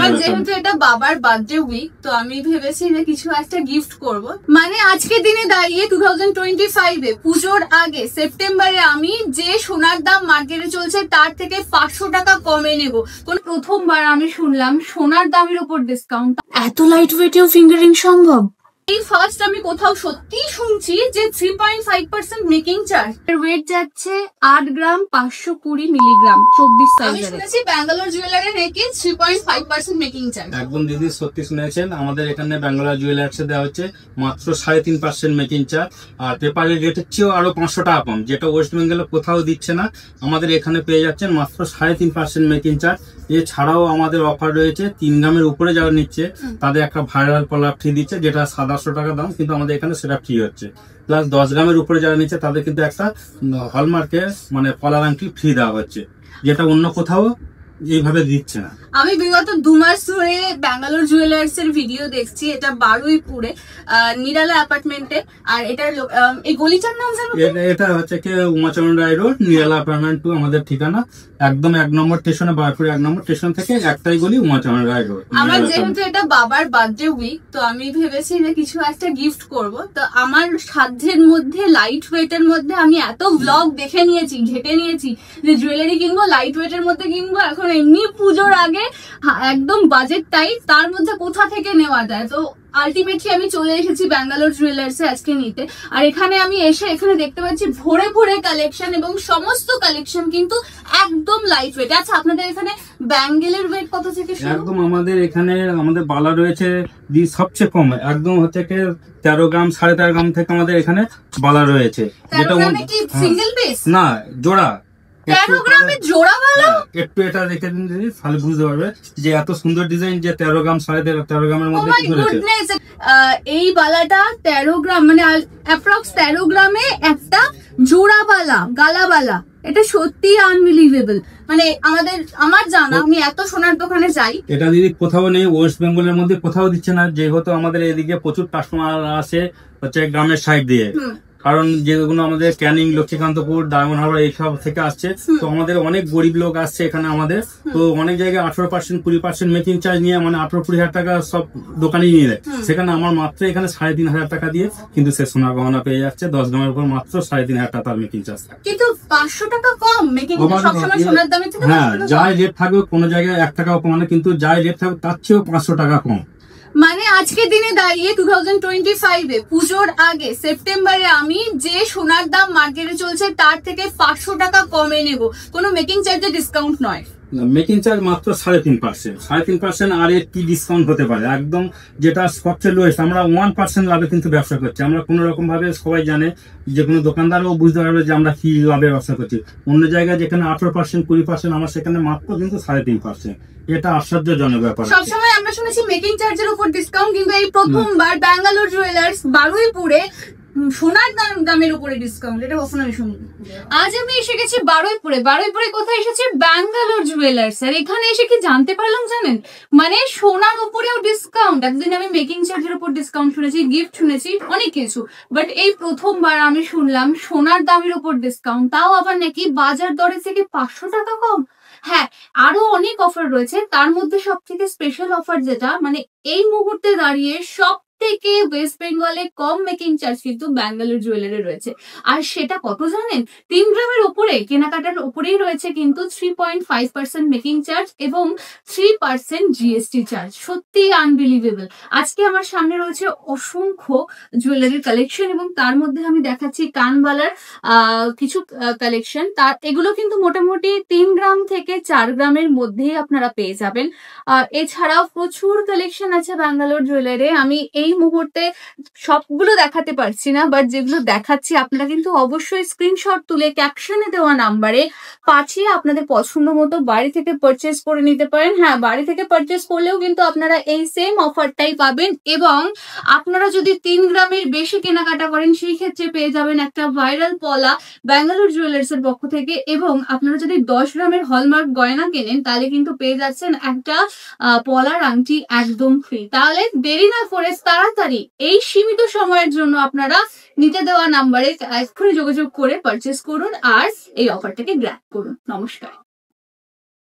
আমার যেহেতু এটা বাবার বার্থডে উইক, তো আমি ভেবেছি যে কিছু একটা গিফট করব। মানে আজকের দিনে দাঁড়িয়ে 2025 এ পুজোর আগে সেপ্টেম্বরে আমি যে সোনার দাম মার্কেটে চলছে তার থেকে 500 টাকা কমে নেব। কোন প্রথমবার আমি শুনলাম সোনার দামের উপর ডিসকাউন্ট। এত লাইট ওয়েটেও ফিঙ্গারিং সম্ভব? এই ফার্স্ট আমি কোথাও সত্যি শুনছি যে 3.5% মেকিং চার্জ। ওয়েট যাচ্ছে 8 গ্রাম 520 মিলিগ্রাম 24 সাইজ। আমি শুনেছি ব্যাঙ্গালোর জুয়েলারি নাকি 3.5% মেকিং চার্জ। একদম দিদি সত্যি শুনেছেন, আমাদের এখানে ব্যাঙ্গালোর জুয়েলার্সে দেওয়া হচ্ছে মাত্র 3.5% মেকিং চার্জ। আর পেপারের রেটের চেয়েও আরো 500 টাকা কম, যেটা ওয়েস্ট বেঙ্গলে কোথাও দিচ্ছে না। আমাদের এখানে পেয়ে যাচ্ছেন মাত্র 3.5% মেকিং চার্জ। এছাড়াও আমাদের অফার রয়েছে 3 গ্রামের উপরে যারা নিচ্ছে তাদের একটা ভাইরাল পলা ফ্রি দিচ্ছে, যেটা 700 টাকা দাম, কিন্তু আমাদের এখানে সেটা ফ্রি হচ্ছে। প্লাস 10 গ্রামের উপরে যারা নিচ্ছে তাদের কিন্তু একটা হলমার্কের মানে পলার আংটি ফ্রি দেওয়া হচ্ছে, যেটা অন্য কোথাও এইভাবে দিচ্ছে না। আমি বিগত 2 মাস ধরে ব্যাঙ্গালোর জুয়েলার্স এর ভিডিও দেখছি। এটা বারুইপুরে নিরালা অ্যাপার্টমেন্টে। আর এটা এই গলিটার নাম জানো? এটা হচ্ছে কি উমাচরণ রায় রোড, নিরালা অ্যাপার্টমেন্ট 2 আমাদের ঠিকানা। একদম 1 নম্বর স্টেশনে, বারুইপুর 1 নম্বর স্টেশন থেকে একটাই গলি, উমাচরণ রায় রোড। আমার যেহেতু এটা বাবার বার্থডে উইক, তো আমি ভেবেছি যে কিছু একটা গিফট করব। তো আমার সাধ্যের মধ্যে লাইট ওয়েটের মধ্যে আমি এত ব্লগ দেখে নিয়েছি, ঘেটে নিয়েছি যে জুয়েলারি কিনবো, লাইট ওয়েটের মধ্যে কিনবো। এখন এমনি পুজোর আগে একদম বাজেট টাইট, তার মধ্যে কোথা থেকে নেওয়া যায়। তো আলটিমেটলি আমি চলে এসেছি ব্যাঙ্গালোর জুয়েলার্সে আজকে নিতে। আর এখানে আমি এসে এখানে দেখতে পাচ্ছি ভরে ভরে কালেকশন, এবং সমস্ত কালেকশন কিন্তু একদম লাইট ওয়েট। আচ্ছা, আপনাদের এখানে ব্যাঙ্গেলের ওয়েট কত থেকে শুরু? একদম আমাদের এখানে আমাদের বালা রয়েছে সবচেয়ে কম, একদম হচ্ছে 13 গ্রাম 13.5 গ্রাম থেকে আমাদের এখানে বালা রয়েছে। যেটা সিঙ্গেল পিস না, জোড়া। 13 গ্রামের জোড়া বালা? একটু এটা দেখে দিন দিদি, তাহলে বুঝতে পারবে যে এত সুন্দর ডিজাইন, যে 13 গ্রাম 13.5 গ্রামের মধ্যে কি করেছে। এই বালাটা 13 গ্রাম মানে অ্যাপ্রক্স 13 গ্রামে একটা জোড়া বালা, গালা বালা। এটা সত্যি আনবিলিভেবল। মানে আমার জানা, আমি এত সোনার দোকানে যাই, এটা দিদি কোথাও নেই, ওয়েস্ট বেঙ্গলের মধ্যে কোথাও দিচ্ছে না। যেহেতু আমাদের এদিকে প্রচুর কাস্টমার আসে হচ্ছে গ্রামের সাইড দিয়ে, কারণ যেগুলো আমাদের ক্যানিং, লক্ষ্মীকান্তপুর, ডায়মন্ড হারবার এইসব থেকে আসছে, তো আমাদের অনেক গরিব লোক আসছে এখানে আমাদের। তো অনেক জায়গায় 18% 20% মেকিং চার্জ নিয়ে, মানে 18-20 হাজার টাকা সব দোকানে নিয়ে নেয়। সেখানে আমার মাত্র এখানে 3,500 টাকা দিয়ে কিন্তু সে সোনা গহনা পেয়ে যাচ্ছে। 10 গ্রামের উপর মাত্র 3,500 টাকা তার মেকিং চার্জ। কিন্তু 500 টাকা কম মেকিং, সবসময় সোনার দামে থেকে। হ্যাঁ, যাই রেট থাকবে, কোনো জায়গায় 1 টাকাও কমানো, কিন্তু যাই রেট থাকবে তার চেয়েও 500 টাকা কম। মানে আজকের দিনে দাঁড়িয়ে 2025 এ পুজোর আগে সেপ্টেম্বরে আমি যে সোনার দাম মার্কেটে চলছে তার থেকে 500 টাকা কমে নেব। কোনো মেকিং চার্জে ডিসকাউন্ট নয়। মেকিং চার্জ মাত্র 3.5%। আর এর কি ডিসকাউন্ট হতে পারে? একদম যেটা সবচেয়ে লোয়েস্ট। আমরা 1% লাভে কিন্তু ব্যবসা করছি। আমরা কোন রকম ভাবে, সবাই জানে, যে কোনো দোকানদারও বুঝতে পারবে যে আমরা কি লাভে ব্যবসা করছি। অন্য জায়গায় যেখানে 18% 20%, আমরা সেখানে মাত্র কিন্তু 3.5%। এটা আশ্চর্যজনক ব্যাপার। সবসময় আমরা শুনেছি মেকিং চার্জের উপর ডিসকাউন্ট, কিন্তু এই প্রথমবার ব্যাঙ্গালোর জুয়েলার্স বারুইপুরে সোনার দামের উপরে ডিসকাউন্ট। এটা কখনো আমি শুনিনি। আজ আমি এসে গেছি বারুইপুরে। বারুইপুরে কোথায় এসেছি? ব্যাঙ্গালোর জুয়েলার্স। আর এখানে এসে কি জানতে পারলাম জানেন, মানে সোনার উপরেও ডিসকাউন্ট। একদিন আমি মেকিং চার্জের উপর ডিসকাউন্ট শুনেছি, গিফট শুনেছি, অনেক কিছু, বাট এই প্রথমবার আমি শুনলাম সোনার দামের উপর ডিসকাউন্ট, তাও আবার নাকি বাজার দরে থেকে 500 টাকা কম। হ্যাঁ, আরো অনেক অফার রয়েছে, তার মধ্যে সব থেকে স্পেশাল অফার যেটা মানে এই মুহূর্তে দাঁড়িয়ে সব থেকে ওয়েস্ট বেঙ্গলে কম মেকিং চার্জ কিন্তু ব্যাঙ্গালোর জুয়েলারি রয়েছে। আর সেটা কত জানেন? 3 গ্রামের উপরে কেনাকাটার উপরেই রয়েছে কিন্তু 3.5% মেকিং চার্জ এবং 3% জিএসটি চার্জ। সত্যি আনবিলিভেবল। আজকে আমার সামনে রয়েছে অসংখ্য জুয়েলারির কালেকশন, এবং তার মধ্যে আমি দেখাচ্ছি কানবালার কিছু কালেকশন। তার এগুলো কিন্তু মোটামুটি 3 গ্রাম থেকে 4 গ্রামের মধ্যেই আপনারা পেয়ে যাবেন। এছাড়াও প্রচুর কালেকশন আছে ব্যাঙ্গালোর জুয়েলারি। আমি এই মুহূর্তে সবগুলো দেখাতে পারছি না, বাট যেগুলো দেখাচ্ছি আপনারা কিন্তু অবশ্যই স্ক্রিনশট তুলে ক্যাপশনে দেওয়া নাম্বারে পাঠিয়ে আপনাদের পছন্দ মতো বাড়ি থেকে পারচেস করে নিতে পারেন। হ্যাঁ, বাড়ি থেকে পারচেস করলেও কিন্তু আপনারা এই সেম অফারটাই পাবেন, এবং আপনারা যদি 3 গ্রামের বেশি কেনাকাটা করেন সেই ক্ষেত্রে পেয়ে যাবেন একটা ভাইরাল পলা ব্যাঙ্গালোর জুয়েলার্স এর পক্ষ থেকে, এবং আপনারা যদি 10 গ্রামের হলমার্ক গয়না কেনেন তাহলে কিন্তু পেয়ে যাচ্ছেন একটা পলার আংটি একদম ফ্রি। তাহলে দেরি না করে তাড়াতাড়ি এই সীমিত সময়ের জন্য আপনারা নিতে দেওয়া নাম্বারে এক্ষুনি যোগাযোগ করে পারচেস করুন আর এই অফারটাকে গ্র্যাব করুন। নমস্কার।